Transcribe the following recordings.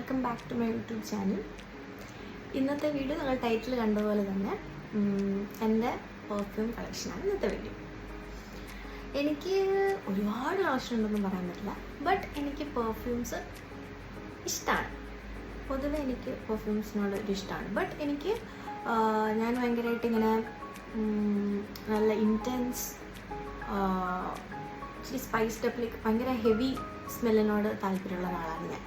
Welcome back to my YouTube channel. ഇന്നത്തെ video നിങ്ങൾ title കണ്ടതുപോലെ തന്നെ എൻ്റെ പെർഫ്യൂം കളക്ഷനാണ് ഇന്നത്തെ വീഡിയോ. എനിക്ക് ഒരുപാട് കളക്ഷൻ ഉണ്ടെന്ന് പറയാൻ പറ്റില്ല, ബട്ട് എനിക്ക് പെർഫ്യൂംസ് ഇഷ്ടമാണ്. പൊതുവെ എനിക്ക് പെർഫ്യൂംസിനോട് ഒരു ഇഷ്ടമാണ്. ബട്ട് എനിക്ക് ഞാൻ ഭയങ്കരമായിട്ട് ഇങ്ങനെ നല്ല ഇൻറ്റൻസ് ഇച്ചിരി സ്പൈസ്ഡ് അപ്പ് ലൈക്ക് ഭയങ്കര ഹെവി സ്മെല്ലിനോട് താല്പര്യമുള്ള ഒരാളാണ് ഞാൻ.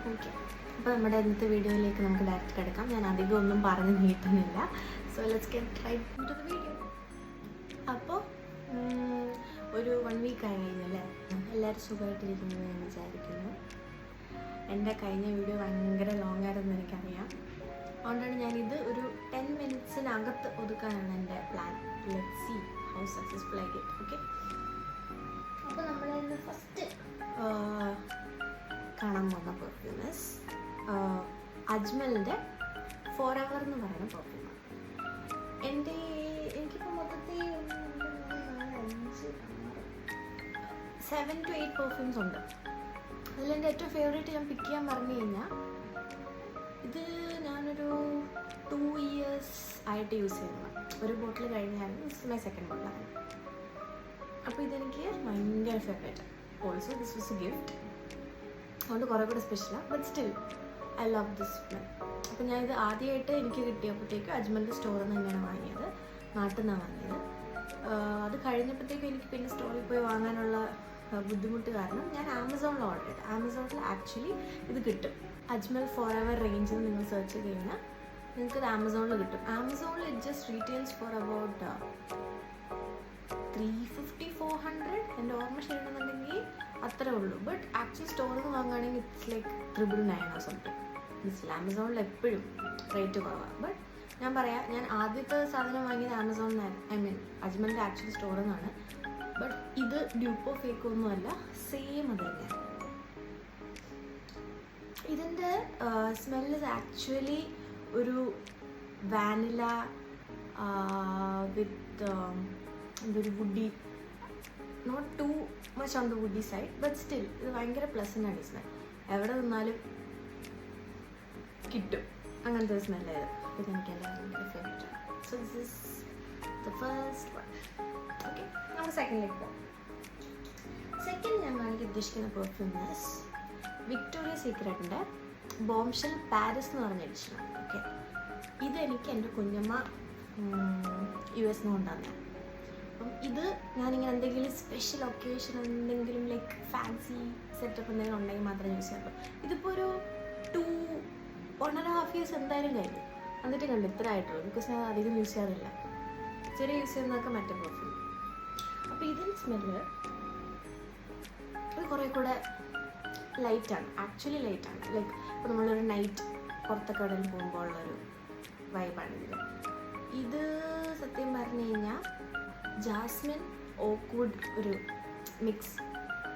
ഓക്കെ, അപ്പോൾ നമ്മുടെ ഇന്നത്തെ വീഡിയോയിലേക്ക് നമുക്ക് ഡയറക്റ്റ് കിടക്കാം. ഞാൻ അധികം ഒന്നും പറഞ്ഞ് നീട്ടുന്നില്ല. So let's get right into the video. അപ്പോൾ ഒരു 1 വീക്ക് ആയി കഴിഞ്ഞല്ലേ, എല്ലാവരും സുഖമായിട്ടിരിക്കുന്നു ഞാൻ വിചാരിക്കുന്നു. എൻ്റെ കഴിഞ്ഞ വീഡിയോ ഭയങ്കര ലോങ് ആയിരുന്നെന്ന് എനിക്കറിയാം. അതുകൊണ്ടാണ് ഞാനിത് ഒരു 10 മിനിറ്റ്സിനകത്ത് ഒതുക്കാനാണ് എൻ്റെ plan. Let's see how successful ആയി ഗെറ്റ്. ഓക്കെ, അപ്പോൾ നമ്മളിന്ന് ഫസ്റ്റ് കാണാൻ പോകുന്ന പെർഫ്യൂമസ് അജ്മലിൻ്റെ ഫോറെവർ എന്ന് പറയുന്ന പെർഫ്യൂമാണ്. എനിക്കിപ്പോൾ മൊത്തത്തിൽ 7 to 8 പെർഫ്യൂംസ് ഉണ്ട്. അതിലെൻ്റെ ഏറ്റവും ഫേവറേറ്റ് ഞാൻ പിക്ക് ചെയ്യാൻ പറഞ്ഞു കഴിഞ്ഞാൽ ഇത് ഞാനൊരു 2 years ആയിട്ട് യൂസ് ചെയ്യുന്നതാണ്. ഒരു ബോട്ടിൽ കഴിഞ്ഞായിരുന്നു, ദിസ് മൈ സെക്കൻഡ് ബോട്ടിലാണ്. അപ്പോൾ ഇതെനിക്ക് ഭയങ്കര favourite. Also this was A gift, അതുകൊണ്ട് കുറേ കൂടെ സ്പെഷ്യലാണ്. But still I love this smell. അപ്പോൾ ഞാനിത് ആദ്യമായിട്ട് എനിക്ക് കിട്ടിയപ്പോഴത്തേക്ക് അജ്മലിൻ്റെ സ്റ്റോറിൽ നിന്ന് തന്നെയാണ് വാങ്ങിയത്, നാട്ടിൽ നിന്നാണ് വാങ്ങിയത്. അത് കഴിഞ്ഞപ്പോഴത്തേക്കും എനിക്ക് പിന്നെ സ്റ്റോറിൽ പോയി വാങ്ങാനുള്ള ബുദ്ധിമുട്ട് കാരണം ഞാൻ ആമസോണിൽ ഓർഡർ ചെയ്തു. ആമസോണിൽ ആക്ച്വലി ഇത് കിട്ടും. അജ്മൽ ഫോറെവർ റേഞ്ചിൽ നിങ്ങൾ സെർച്ച് ചെയ്ത് കഴിഞ്ഞാൽ നിങ്ങൾക്ക് ഇത് ആമസോണിൽ കിട്ടും. ആമസോണിൽ it just retails for about 350-400 എൻ്റെ ഓർമ്മ ശരിയാണെന്നുണ്ടെങ്കിൽ അത്രേ ഉള്ളൂ. ബട്ട് ആക്ച്വലി സ്റ്റോറിൽ നിന്ന് വാങ്ങുകയാണെങ്കിൽ ഇറ്റ്സ് ലൈക്ക് 999 or something. മനസ്സിലായി, ആമസോണിൽ എപ്പോഴും റേറ്റ് കുറവാണ്. ബട്ട് ഞാൻ പറയാം, ഞാൻ ആദ്യത്തെ സാധനം വാങ്ങിയത് ആമസോണിൽ നിന്നാണ്. ഐ മീൻ അജ്മലിൻ്റെ ആക്ച്വലി സ്റ്റോറിൽ നിന്നാണ്. ബട്ട് ഇത് ഡ്യൂപ്പോ ഫേക്കോ ഒന്നുമല്ല, സെയിം അത് തന്നെയാണ്. ഇതിൻ്റെ സ്മെല്ല് ആക്ച്വലി ഒരു വാനില വിത്ത് എന്തൊരു woody, not too much on the woody side, but still ഇത് ഭയങ്കര പ്ലസൻ്റ് ആണ് ഈ സ്മെൽ. എവിടെ നിന്നാലും കിട്ടും അങ്ങനത്തെ ഒരു സ്മെല്ലായത്. ഇത് എനിക്ക് എൻ്റെ ഭയങ്കര ഫേവറേറ്റ് ആണ്. So this is the first one. Okay, നമുക്ക് സെക്കൻഡിലേക്ക് പോകാം. സെക്കൻഡ് ഞാൻ വേണമെങ്കിൽ ഉദ്ദേശിക്കുന്ന പെർഫ്യൂംസ് വിക്ടോറിയ സീക്രട്ടിൻ്റെ ബോംഷെൽ പാരിസ് എന്ന് പറഞ്ഞ എഡിഷനാണ്. ഓക്കെ, ഇതെനിക്ക് എൻ്റെ കുഞ്ഞമ്മ US കൊണ്ടുവന്നതാണ്. അപ്പം ഇത് ഞാനിങ്ങനെ എന്തെങ്കിലും സ്പെഷ്യൽ ഒക്കേഷൻ എന്തെങ്കിലും ലൈക്ക് ഫാൻസി സെറ്റപ്പ് എന്തെങ്കിലും ഉണ്ടെങ്കിൽ മാത്രമേ യൂസ് ചെയ്യാറുള്ളൂ. ഇതിപ്പോൾ ഒരു 1.5 years എന്തായാലും കഴിഞ്ഞു, എന്നിട്ട് കണ്ടു ഇത്ര ആയിട്ടുള്ളൂ. ബിക്കോസ് ഞാൻ അധികം യൂസ് ചെയ്യാറില്ല, ചെറിയ യൂസ് ചെയ്യുന്നതൊക്കെ മറ്റേ പെർഫ്യൂം. അപ്പോൾ ഇതിൻ്റെ സ്മെല്ല് ഇത് കുറേ കൂടെ ലൈറ്റാണ്, ആക്ച്വലി ലൈറ്റാണ്. ലൈക്ക് ഇപ്പോൾ നമ്മളൊരു നൈറ്റ് പുറത്തൊക്കെ എവിടെയും പോകുമ്പോൾ ഉള്ളൊരു വൈബാണ് ഇതിൽ. ഇത് സത്യം പറഞ്ഞു കഴിഞ്ഞാൽ ജാസ്മിൻ ഓക്ക്വുഡ് ഒരു മിക്സ്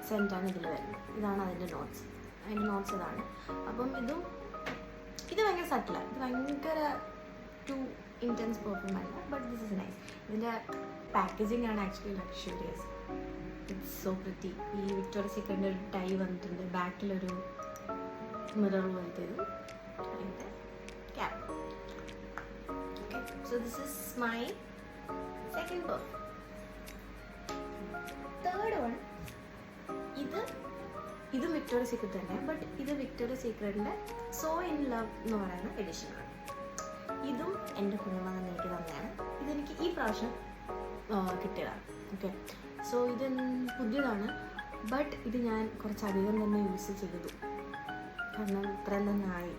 സെൻറ്റാണ് ഇതിൽ വരുന്നത്. ഇതാണ് അതിൻ്റെ നോട്ട്സ് ഇതാണ്. അപ്പം ഇത് ഭയങ്കര സട്ടിലാണ്. ഇത് ഭയങ്കര ടു ഇൻറ്റൻസ് പെർഫ്യൂം അല്ല, ബട്ട് ദിസ് ഇസ് നൈസ്. ഇതിൻ്റെ പാക്കേജിങ് ആണ് actually luxurious. It's so pretty. ഈ വിക്ടോറിയ സീക്രട്ടിൻ്റെ ഒരു ടൈ വന്നിട്ടുണ്ട്, ബാക്കിലൊരു മിറർ പോലത്തേതും അതിൻ്റെ cap. Okay, so this is my second perfume. Third one ഇതും വിക്ടോറിയ സീക്രട്ട് തന്നെ, ബട്ട് ഇത് വിക്ടോറിയ സീക്രട്ടിൻ്റെ സോ ഇൻ ലവ് എന്ന് പറയുന്ന എഡിഷനാണ്. ഇതും എൻ്റെ കുഞ്ഞമ്മ തന്നെ എനിക്ക് തന്നെയാണ്. ഇതെനിക്ക് ഈ പ്രാവശ്യം കിട്ടിയതാണ്. ഓക്കെ, സോ ഇത് പുതിയതാണ്, ബട്ട് ഇത് ഞാൻ കുറച്ചധികം തന്നെ യൂസ് ചെയ്തു. കാരണം ഇത്രയും തന്നെ ആയി.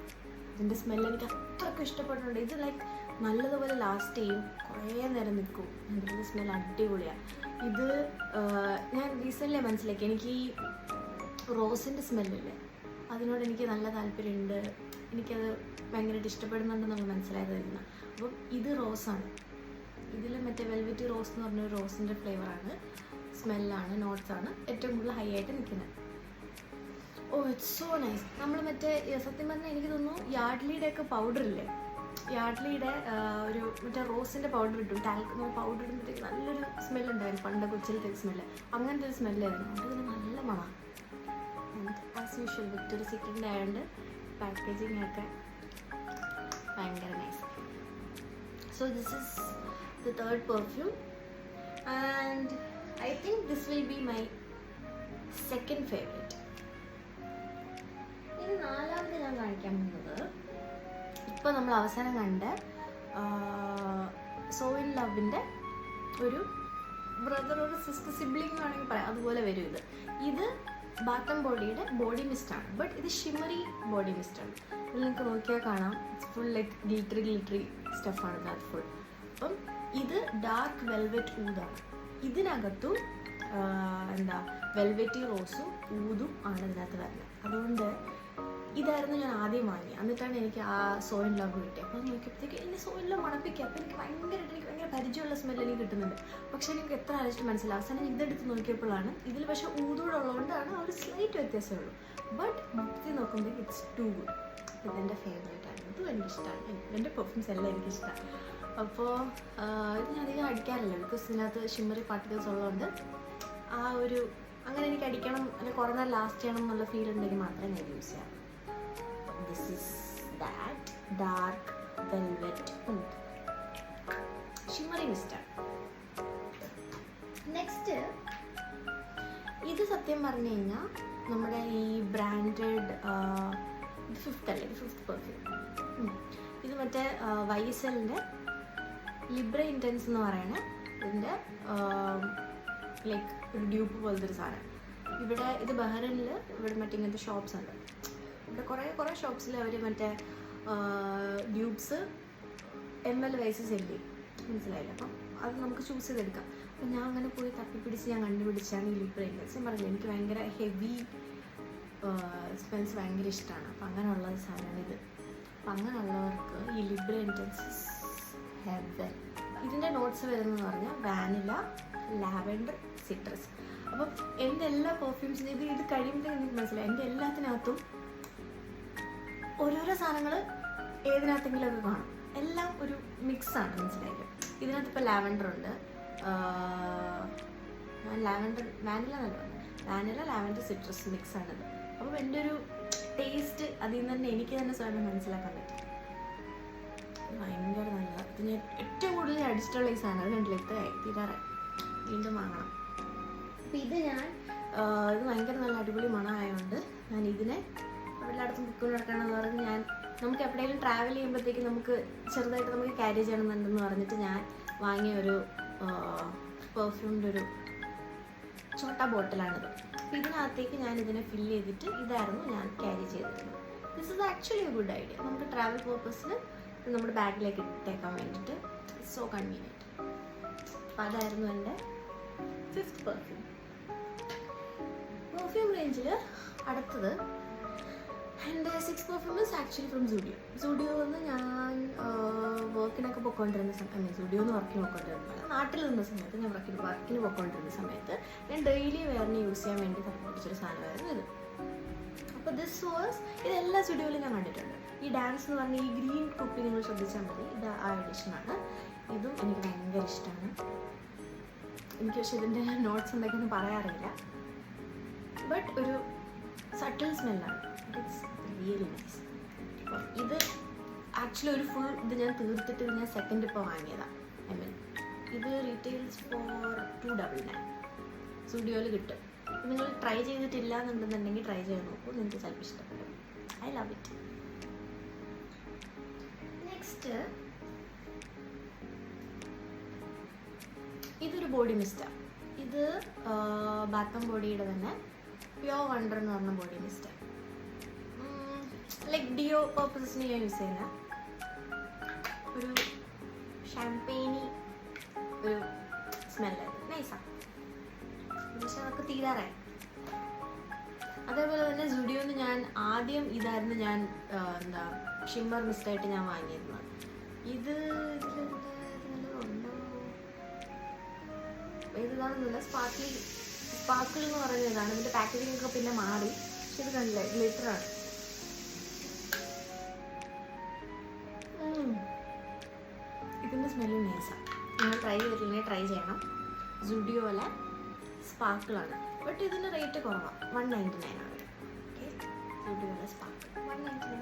ഇതിൻ്റെ സ്മെല്ല് എനിക്ക് അത്രയ്ക്ക് ഇഷ്ടപ്പെട്ടിട്ടുണ്ട്. ഇത് ലൈക്ക് നല്ലതുപോലെ ലാസ്റ്റ് ചെയ്യും, കുറേ നേരം നിൽക്കും. ഇതിൻ്റെ സ്മെല്ല് അടിപൊളിയാണ്. ഇത് ഞാൻ റീസെൻ്റ്ലി മനസ്സിലാക്കി, എനിക്ക് ഈ റോസിൻ്റെ സ്മെല്ലില്ലേ അതിനോട് എനിക്ക് നല്ല താല്പര്യമുണ്ട്. എനിക്കത് ഭയങ്കരമായിട്ട് ഇഷ്ടപ്പെടുന്നുണ്ടെന്ന് മനസ്സിലായത് തരുന്ന. അപ്പം ഇത് റോസാണ്. ഇതിൽ മറ്റേ വെൽവെറ്റി റോസ് എന്ന് പറഞ്ഞൊരു റോസിൻ്റെ ഫ്ലേവറാണ്, സ്മെല്ലാണ്, നോട്ട്സാണ് ഏറ്റവും കൂടുതൽ ഹൈ ആയിട്ട് നിൽക്കുന്നത്. ഓ, ഇറ്റ്സ് സോ നൈസ്. നമ്മൾ മറ്റേ സത്യം പറഞ്ഞാൽ എനിക്ക് തോന്നുന്നു യാഡ്ലിയുടെ ഒക്കെ പൗഡറില്ലേ, യാഡ്ലിയുടെ ഒരു മറ്റേ റോസിൻ്റെ പൗഡർ ഇട്ടു, ടാൽക്ക് പൗഡർ ഇടുമ്പോഴത്തേക്ക് നല്ലൊരു സ്മെല്ലുണ്ടായിരുന്നു പണ്ട് കൊച്ചിലത്തെ സ്മെല്ല്. അങ്ങനത്തെ ഒരു സ്മെല്ലായിരുന്നു. അതുകൊണ്ട് നല്ല മണമാണ്. ആൻഡ് ആസ് യൂഷ്വൽ വിക്ടോറിയ സീക്രട്ടിൻ്റെ ആയതുകൊണ്ട് പാക്കേജിങ് ഒക്കെ ഭയങ്കര nice. So this is the third perfume and I think this will be my second favourite. ഇനി നാലാമത് ഞാൻ കാണിക്കാൻ പോകുന്നത് ഇപ്പോൾ നമ്മൾ അവസാനം കണ്ട സോ ഇൻ ലവിൻ്റെ ഒരു ബ്രദർ ഒരു സിസ്റ്റർ സിബ്ലിംഗ് വേണമെങ്കിൽ പറയാം, അതുപോലെ വരും. ഇത് ബാത്ത് ആൻഡ് ബോഡിയുടെ ബോഡി മിസ്റ്റാണ്, ബട്ട് ഇത് ഷിമറി ബോഡി മിസ്റ്റാണ്. ഇതിൽ നിങ്ങൾക്ക് നോക്കിയാൽ കാണാം ഇറ്റ്സ് ഫുൾ ലൈക്ക് ഗ്ലിറ്ററി സ്റ്റഫാണ് ഇതിനകത്ത് ഫുൾ. അപ്പം ഇത് ഡാർക്ക് വെൽവെറ്റ് ഊതാണ്. ഇതിനകത്തും എന്താ വെൽവെറ്റി റോസും ഊതും ആണ് ഇതിനകത്ത് വരുന്നത്. അതുകൊണ്ട് ഇതായിരുന്നു ഞാൻ ആദ്യം വാങ്ങി. എന്നിട്ടാണ് എനിക്ക് ആ സോ ഇൻ ലവ് കിട്ടിയത്. അപ്പോൾ നോക്കിയപ്പോഴത്തേക്ക് എന്നെ സോ ഇൻ ലവ് മണപ്പിക്കുക. അപ്പോൾ എനിക്ക് ഭയങ്കര പരിചയമുള്ള സ്മെല്ല് എനിക്ക് കിട്ടുന്നുണ്ട്. പക്ഷേ എനിക്ക് എത്ര അരച്ചിട്ട് മനസ്സിലാവും. അവസാനം ഇതെടുത്ത് നോക്കിയപ്പോഴാണ് ഇതിൽ പക്ഷേ ഊതൂടെ ഉള്ളതുകൊണ്ടാണ് ഒരു സ്ലൈറ്റ് വ്യത്യാസമേ ഉള്ളൂ. ബട്ട് മൊത്തത്തിൽ നോക്കുമ്പോഴേക്ക് ഇറ്റ്സ് ടു ഗുഡ്. ഇതെൻ്റെ ഫേവറേറ്റ് ആണ്. ഇതും എനിക്കിഷ്ടമാണ്. എൻ്റെ പെർഫ്യൂംസ് എല്ലാം എനിക്കിഷ്ടമാണ്. അപ്പോൾ ഇത് ഞാൻ അധികം അടിക്കാറില്ല, ബിക്കോസ് ഇതിനകത്ത് ഷിമ്മറി പാർട്ടിക്കിൾസ് ഉള്ളതുകൊണ്ട് ആ ഒരു അങ്ങനെ എനിക്ക് അടിക്കണം അല്ലെങ്കിൽ കുറേ നേരം ലാസ്റ്റ് ചെയ്യണം എന്നുള്ള ഫീൽ ഉണ്ടെങ്കിൽ മാത്രമേ ഞാൻ യൂസ് ചെയ്യാം. This is that dark velvet oud shimmery mist. Next ഇത് സത്യം പറഞ്ഞു കഴിഞ്ഞാൽ നമ്മുടെ ഈ ബ്രാൻഡഡ് ഇത് ഫിഫ്ത്ത് പെർഫ്യൂം. ഇത് മറ്റേ വൈസലിൻ്റെ ലിബ്ര ഇൻറ്റൻസ് എന്ന് പറയുന്ന ഇതിൻ്റെ ലൈക്ക് ഒരു ഡ്യൂപ്പ് പോലത്തെ ഒരു സാധനം. ഇവിടെ ഇത് ബഹ്റൈനിൽ ഇവിടെ മറ്റേ ഇങ്ങനത്തെ ഷോപ്സ് ഉണ്ട്. ഇവിടെ കുറേ ഷോപ്സിൽ അവർ മറ്റേ ഡ്യൂബ്സ് ml വൈസ് സെല്ല് ചെയ്യും, മനസ്സിലായില്ല. അപ്പം അത് നമുക്ക് ചൂസ് ചെയ്തെടുക്കാം. അപ്പം ഞാൻ അങ്ങനെ പോയി തപ്പിപ്പിടിച്ച് ഞാൻ കണ്ടുപിടിച്ചാണ് ഈ ലിബ്ര ഇൻറ്റൻസ്. ഞാൻ പറഞ്ഞില്ല എനിക്ക് ഭയങ്കര ഹെവി സ്മെൽസ് ഭയങ്കര ഇഷ്ടമാണ്. അപ്പം അങ്ങനെയുള്ള സാധനമാണ് ഇത്. അപ്പം അങ്ങനെയുള്ളവർക്ക് ഈ ലിബ്ര ഇൻറ്റൻസ് ഹെവൻ. ഇതിൻ്റെ നോട്ട്സ് വരുന്നതെന്ന് പറഞ്ഞാൽ വാനില, ലാവൻഡർ, സിട്രസ്. അപ്പം എൻ്റെ എല്ലാ പെർഫ്യൂംസിനും ഇത് കഴിയുമ്പോഴത്തേക്ക് എനിക്ക് മനസ്സിലായി എൻ്റെ എല്ലാത്തിനകത്തും ഓരോരോ സാധനങ്ങൾ ഏതിനകത്തെങ്കിലുമൊക്കെ കാണും. എല്ലാം ഒരു മിക്സാണ്, മനസ്സിലായില്ലേ. ഇതിനകത്ത് ഇപ്പോൾ ലാവൻഡർ ഉണ്ട്, ലാവൻഡർ വാനില ലാവൻഡർ സിട്രസ് മിക്സാണിത്. അപ്പം എൻ്റെ ഒരു ടേസ്റ്റ് അതിൽ നിന്ന് തന്നെ എനിക്ക് തന്നെ സ്വയം മനസ്സിലാക്കാൻ പറ്റും. ഭയങ്കര നല്ലതാണ്. ഇത് ഞാൻ ഏറ്റവും കൂടുതൽ അടിച്ചിട്ടുള്ള ഈ സാധനം കണ്ടില്ല, ഇത്രയായി തീരാറായി, വീണ്ടും വാങ്ങണം. അപ്പം ഇത് ഇത് ഭയങ്കര നല്ല അടിപൊളി മണമായതുകൊണ്ട് ഞാൻ ഇതിനെ എല്ലായിടത്തും ബുക്ക് നടക്കണമെന്ന് പറഞ്ഞ് നമുക്ക് എവിടെയെങ്കിലും ട്രാവൽ ചെയ്യുമ്പോഴത്തേക്ക് നമുക്ക് ചെറുതായിട്ട് നമുക്ക് ക്യാരി ചെയ്യണമെന്നുണ്ടെന്ന് പറഞ്ഞിട്ട് ഞാൻ വാങ്ങിയ ഒരു പെർഫ്യൂമിൻ്റെ ഒരു ചോട്ട ബോട്ടിലാണിത്. അപ്പം ഇതിനകത്തേക്ക് ഞാൻ ഇതിനെ ഫില്ല് ചെയ്തിട്ട് ഇതായിരുന്നു ഞാൻ ക്യാരി ചെയ്തിരുന്നത്. This is actually A good idea. നമുക്ക് ട്രാവൽ പേർപ്പസിന് നമ്മുടെ ബാഗിലേക്ക് ഇട്ടേക്കാൻ വേണ്ടിയിട്ട് സോ കൺവീനിയൻറ്റ്. അപ്പം അതായിരുന്നു എൻ്റെ ഫിഫ്ത്ത് പെർഫ്യൂം. പെർഫ്യൂം റേഞ്ചിൽ അടുത്തത് എൻ്റെ six perfume is actually from Zudio എന്ന് ഞാൻ വർക്കിനൊക്കെ പോയിക്കൊണ്ടിരുന്ന സമയത്ത്, സുഡിയോ എന്ന് വർക്കിന് പോയിക്കൊണ്ടിരുന്ന നാട്ടിൽ നിന്ന സമയത്ത്, ഞാൻ വർക്കിന് പോയിക്കൊണ്ടിരുന്ന സമയത്ത് ഞാൻ ഡെയിലി വെയറിന് യൂസ് ചെയ്യാൻ വേണ്ടി തപ്പിപ്പിടിച്ചൊരു സാധനമായിരുന്നു ഇത്. അപ്പോൾ ഇതെല്ലാ സ്റ്റുഡിയോയിലും ഞാൻ കണ്ടിട്ടുണ്ട്. ഈ ഡാൻസ് എന്ന് പറഞ്ഞ ഈ ഗ്രീൻ കുപ്പി നിങ്ങൾ ശ്രദ്ധിച്ചാൽ മതി, ഇത് ആ എഡിഷനാണ്. ഇതും എനിക്ക് ഭയങ്കര ഇഷ്ടമാണ്. എനിക്ക് പക്ഷേ ഇതിൻ്റെ നോട്ട്സ് എന്തൊക്കെയൊന്നും പറയാറില്ല, ബട്ട് ഒരു സട്ടിൽ സ്മെല്ലാണ്. It's really nice. അപ്പം ഇത് ആക്ച്വലി ഒരു ഫുൾ ഇത് ഞാൻ തീർത്തിട്ട് ഞാൻ സെക്കൻഡ് ഇപ്പോൾ വാങ്ങിയതാണ്. ഇത് റീറ്റെയിൽസ് ഫോർ 299 സ്റ്റുഡിയോയിൽ കിട്ടും. നിങ്ങൾ ട്രൈ ചെയ്തിട്ടില്ല എന്നുണ്ടെന്നുണ്ടെങ്കിൽ ട്രൈ ചെയ്ത് നോക്കൂ, നിങ്ങൾക്ക് ചിലപ്പോൾ ഇഷ്ടപ്പെടും. I love it. നെക്സ്റ്റ് ഇതൊരു ബോഡി മിസ്റ്റാണ്. ഇത് ബാത്ത് ആൻഡ് ബോഡിയുടെ തന്നെ പ്യോർ വണ്ടർ എന്ന് പറഞ്ഞ ബോഡി മിസ്റ്റ്. ലൈക്ക് ഡിയോ പർപ്പസിന് ഞാൻ യൂസ് ചെയ്യുന്ന ഒരു ഷാമ്പെയിനി ഒരു സ്മെല്ലായിരുന്നു. നൈസാണ്, പക്ഷെ നമുക്ക് തീരാറായി. അതേപോലെ തന്നെ സുഡിയോന്ന് ഞാൻ ആദ്യം ഇതായിരുന്നു ഞാൻ ഷിമ്മർ മിസ്റ്റായിട്ട് ഞാൻ വാങ്ങിയിരുന്നത്. ഇത് ഇതാണെന്നില്ല, സ്പാർക്കിൾ എന്ന് പറയുന്നതാണ്. ഇതിൻ്റെ പാക്കേജിംഗ് ഒക്കെ പിന്നെ മാറി, പക്ഷെ ഇത് കണ്ടില്ലേ ഗ്ലിറ്ററാണ്. ഇതിൻ്റെ സ്മെല്ല് നൈസാണ്. നിങ്ങൾ ട്രൈ ചെയ്തിട്ടില്ലെങ്കിൽ ട്രൈ ചെയ്യണം. സുഡിയോയിലെ സ്പാർക്കിളാണ്, ബട്ട് ഇതിൻ്റെ റേറ്റ് കുറവാണ്, 199 ആണ്. ഓക്കെ, ക്യൂട്ടുകളുടെ സ്പാർക്ക് 199.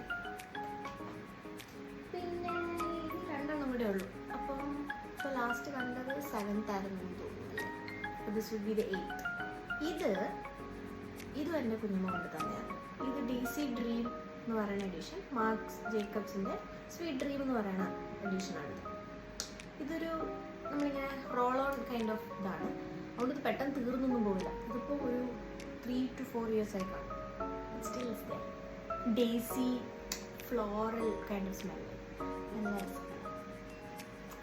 പിന്നെ ഇനി 2 കൂടെ ഉള്ളൂ. അപ്പം ഇപ്പോൾ ലാസ്റ്റ് കണ്ടത് 7th ആയിരുന്നു തോന്നുന്നല്ലേ. This would be the 8th. ഇതും എൻ്റെ കുഞ്ഞമ്മ കൊണ്ട് തന്നെയാണ്. ഇത് DC ഡ്രീം എന്ന് പറയുന്ന എഡിഷൻ, മാർക്സ് ജേക്കബ്സിൻ്റെ സ്വീറ്റ് ഡ്രീം എന്ന് പറയുന്ന എഡിഷനാണിത്. ഇതൊരു നമ്മളിങ്ങനെ റോൾ ഓൺ കൈൻഡ് ഓഫ് ഇതാണ്. അതുകൊണ്ട് ഇത് പെട്ടെന്ന് തീർന്നൊന്നും പോകില്ല. ഇതിപ്പോൾ ഒരു 3 to 4 years ആയി കാണും. Still is there. Daisy floral kind of smell. നല്ല രസമാണ്.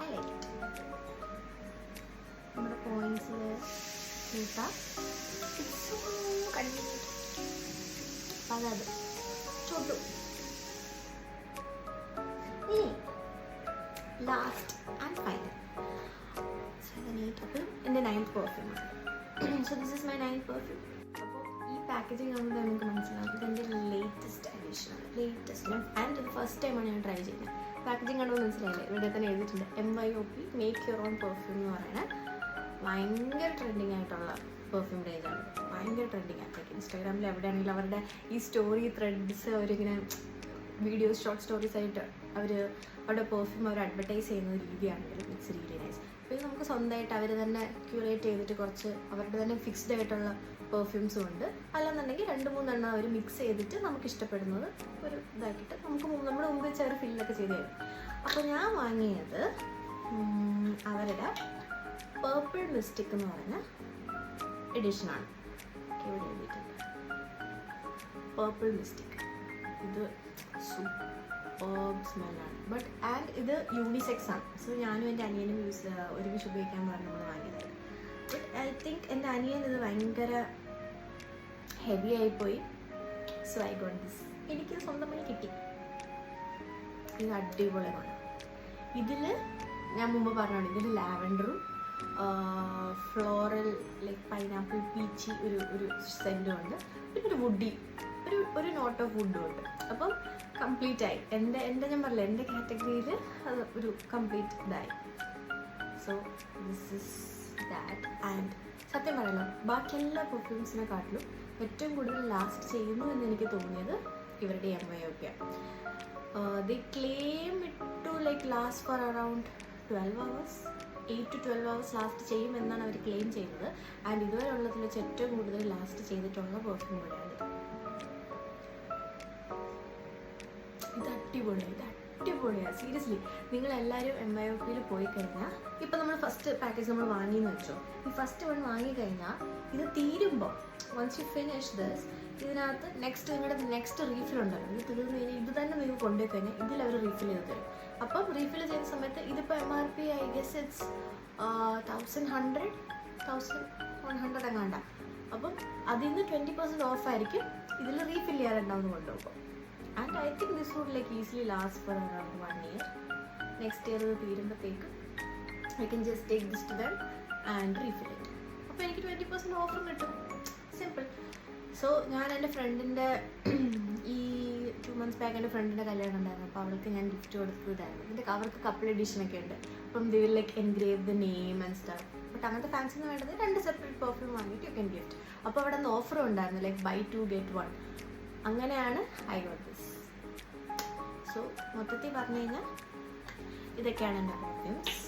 I like it. നമ്മുടെ പോയിന്റ്സിൽ കൂട്ടാം. കൺവീനിയൻറ്റ്. അതത് ചോട്ടു. Last and final 7, 8. അപ്പോൾ എൻ്റെ 9th പെർഫ്യൂമാണ്. So this is my 9th perfume. അപ്പോൾ ഈ പാക്കേജിങ് കാണുമ്പോൾ നമുക്ക് മനസ്സിലാവും ഇതെൻ്റെ ലേറ്റസ്റ്റ് എഡിഷനാണ്. ലേറ്റസ്റ്റ് ആൻഡ് ഇത് ഫസ്റ്റ് ടൈമാണ് ഞാൻ ട്രൈ ചെയ്യുന്നത്. പാക്കേജിങ് കാണുമ്പോൾ മനസ്സിലായില്ലേ, ഇവിടെ തന്നെ എഴുതിയിട്ടുണ്ട് MYOP make your own perfume എന്ന് പറയുന്നത്. ഭയങ്കര ട്രെൻഡിങ് ആയിട്ടുള്ള പെർഫ്യൂം റേഞ്ചാണ്. ഭയങ്കര ട്രെൻഡിങ് ആണ്. ഇൻസ്റ്റാഗ്രാമിൽ എവിടെയാണെങ്കിലും അവരുടെ ഈ സ്റ്റോറി ത്രെഡ്സ് അവരിങ്ങനെ വീഡിയോസ് ഷോർട്ട് സ്റ്റോറീസ് ആയിട്ട് അവരുടെ പെർഫ്യൂം അവർ അഡ്വർടൈസ് ചെയ്യുന്ന രീതിയാണെങ്കിലും ഇറ്റ്സ് റിയലി നൈസ്. അപ്പോൾ ഇത് നമുക്ക് സ്വന്തമായിട്ട് അവർ തന്നെ ക്യൂറേറ്റ് ചെയ്തിട്ട് കുറച്ച് അവരുടെ തന്നെ ഫിക്സ്ഡ് ആയിട്ടുള്ള പെർഫ്യൂംസും ഉണ്ട്. അല്ലെന്നുണ്ടെങ്കിൽ 2-3 എണ്ണം അവർ മിക്സ് ചെയ്തിട്ട് നമുക്ക് ഇഷ്ടപ്പെടുന്നത് ഒരു ഇതാക്കിയിട്ട് നമ്മുടെ മുമ്പ് വെച്ച് അവർ ഫില്ലൊക്കെ ചെയ്ത് തരും. അപ്പോൾ ഞാൻ വാങ്ങിയത് അവരുടെ പേർപ്പിൾ മിസ്റ്റിക് എന്ന് പറയുന്ന എഡിഷനാണ്. ഇവിടെ എഴുതിയിട്ടുണ്ട് പേർപ്പിൾ മിസ്റ്റിക്. ഇത് സൂപ്പർബ് സ്മെല്ലാണ്. ആൻഡ് ഇത് യൂണിസെക്സ് ആണ്. സോ ഞാനും എൻ്റെ അനിയനും ഒരുമിച്ച് ഉപയോഗിക്കാൻ പറഞ്ഞ് നമ്മൾ വാങ്ങിയതാണ്. ബട്ട് ഐ തിങ്ക് എൻ്റെ അനിയൻ ഇത് ഭയങ്കര ഹെവി ആയിപ്പോയി. So I got this. എനിക്ക് സ്വന്തമായി കിട്ടി. ഇത് അടിപൊളിയാണ്. ഇതിൽ ഞാൻ മുമ്പ് പറഞ്ഞാണ്, ഇതിൽ ലാവൻഡറും ഫ്ലോറൽ ലൈക്ക് പൈനാപ്പിൾ പീച്ചി ഒരു സെൻറ്റും ഉണ്ട്. പിന്നെ ഒരു വുഡി ഒരു നോട്ട് ഓഫ് വുഡും ഉണ്ട്. അപ്പം കംപ്ലീറ്റ് ആയി. എൻ്റെ ഞാൻ പറഞ്ഞില്ല, എൻ്റെ കാറ്റഗറിയിൽ അത് ഒരു കംപ്ലീറ്റ് ഇതായി. So this is that. And സത്യം പറയല്ലോ, ബാക്കി എല്ലാ പെർഫ്യൂംസിനെക്കാട്ടിലും ഏറ്റവും കൂടുതൽ ലാസ്റ്റ് ചെയ്യുന്നു എന്ന് എനിക്ക് തോന്നിയത് ഇവരുടെ MYOP. They claim it to like last for around 12 hours. 8 to 12 hours last ചെയ്യുമെന്നാണ് അവർ ക്ലെയിം ചെയ്യുന്നത്. ആൻഡ് ഇതുവരെ ഉള്ളതിൽ വെച്ച് ഏറ്റവും കൂടുതൽ ലാസ്റ്റ് ചെയ്തിട്ടുള്ള പെർഫ്യൂം കൂടെയാണ് ഇത്. അടിപൊളിയാണ് സീരിയസ്ലി. നിങ്ങളെല്ലാവരും MYOPയിൽ പോയി കഴിഞ്ഞാൽ, ഇപ്പം നമ്മൾ ഫസ്റ്റ് പാക്കേജ് നമ്മൾ വാങ്ങിയെന്ന് വെച്ചോ, ഈ ഫസ്റ്റ് വൺ വാങ്ങിക്കഴിഞ്ഞാൽ ഇത് തീരുമ്പോൾ വൺസ് യു ഫിനിഷ് ദിസ്, ഇതിനകത്ത് നിങ്ങളുടെ നെക്സ്റ്റ് റീഫിൽ ഉണ്ടല്ലോ. ഇത് തീർന്നു കഴിഞ്ഞാൽ ഇത് തന്നെ നിങ്ങൾ കൊണ്ടുപോയി കഴിഞ്ഞാൽ ഇതിൽ അവർ റീഫിൽ ചെയ്ത് തരും. അപ്പം റീഫിൽ ചെയ്യുന്ന സമയത്ത് ഇതിപ്പോൾ MRP ഐ ഗെസ് ഇറ്റ്സ് 1100 എങ്ങാണ്ട. അപ്പം അതിൽ നിന്ന് 20% ഓഫ് ആയിരിക്കും ഇതിൽ റീഫിൽ ചെയ്യാറുണ്ടാവുന്ന കൊണ്ടുപോകുമ്പോൾ. And I think this would like easily last for around 1 year. Next year ഇത് തീരുമ്പോഴത്തേക്കും I can just take this to them and refill it. അപ്പോൾ എനിക്ക് 20% ഓഫും കിട്ടും. സിമ്പിൾ. സോ ഞാൻ എൻ്റെ ഫ്രണ്ടിൻ്റെ ഈ 2 months ബാക്ക് എൻ്റെ ഫ്രണ്ടിൻ്റെ കല്യാണം ഉണ്ടായിരുന്നു. അപ്പോൾ അവൾക്ക് ഞാൻ ഗിഫ്റ്റ് കൊടുത്തതായിരുന്നു. ഇതിൻ്റെ അവർക്ക് കപ്പിൾ എഡിഷനൊക്കെ ഉണ്ട്. അപ്പം they will like engrave the name and staff. But അങ്ങനത്തെ ഫാൻസി എന്ന് വേണ്ടത് 2 സെപ്പറേറ്റ് പെർഫ്യൂം വാങ്ങിയിട്ട് യു ക്യാൻ ഗിഫ്റ്റ്. അപ്പോൾ അവിടെ നിന്ന് ഓഫറും ഉണ്ടായിരുന്നു, ലൈക്ക് buy 2 get 1. അങ്ങനെയാണ് ഐ ഗോട്ട് ദിസ്. സോ മൊത്തത്തിൽ പറഞ്ഞു കഴിഞ്ഞാൽ ഇതൊക്കെയാണ് എൻ്റെ പെർഫ്യൂംസ്.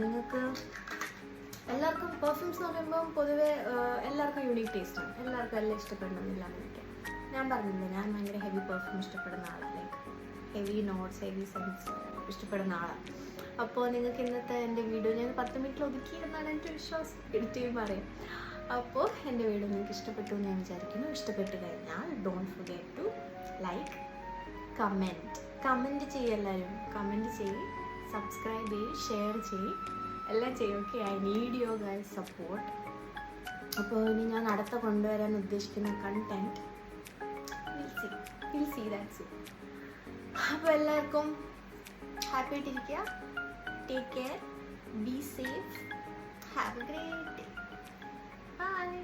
നിങ്ങൾക്ക് എല്ലാവർക്കും പെർഫ്യൂംസ് എന്ന് പറയുമ്പം പൊതുവെ എല്ലാവർക്കും യൂണീക്ക് ടേസ്റ്റാണ്. എല്ലാവർക്കും എല്ലാം ഇഷ്ടപ്പെടണമെന്നില്ല. അങ്ങനെയൊക്കെ ഞാൻ പറഞ്ഞില്ല, ഞാൻ ഭയങ്കര ഹെവി പെർഫ്യൂം ഇഷ്ടപ്പെടുന്ന ആളാണ്. Like heavy notes, heavy sense ഇഷ്ടപ്പെടുന്ന ആളാണ്. അപ്പോൾ നിങ്ങൾക്ക് ഇന്നത്തെ എൻ്റെ വീഡിയോ ഞാൻ 10 മിനിറ്റിൽ ഒതുക്കിയെന്നാണ് എൻ്റെ വിശ്വാസം. എഡിറ്റ് ചെയ്യുമ്പോൾ അറിയാം. അപ്പോൾ എൻ്റെ വീഡിയോ നിങ്ങൾക്ക് ഇഷ്ടപ്പെട്ടു എന്ന് ഞാൻ വിചാരിക്കുന്നു. ഇഷ്ടപ്പെട്ട് കഴിഞ്ഞാൽ don't forget to like, comment ചെയ്യും. എല്ലാവരും കമൻറ്റ് ചെയ്യും, സബ്സ്ക്രൈബ് ചെയ്യും, ഷെയർ ചെയ്യും, എല്ലാം ചെയ്യും. Okay, I need your guys support. അപ്പോൾ ഇനി ഞാൻ അടുത്ത കൊണ്ടുവരാൻ ഉദ്ദേശിക്കുന്ന content will see that soon. അപ്പോൾ എല്ലാവർക്കും ഹാപ്പി ആയിട്ടിരിക്കുക. Take care, be safe, have a great day. Bye.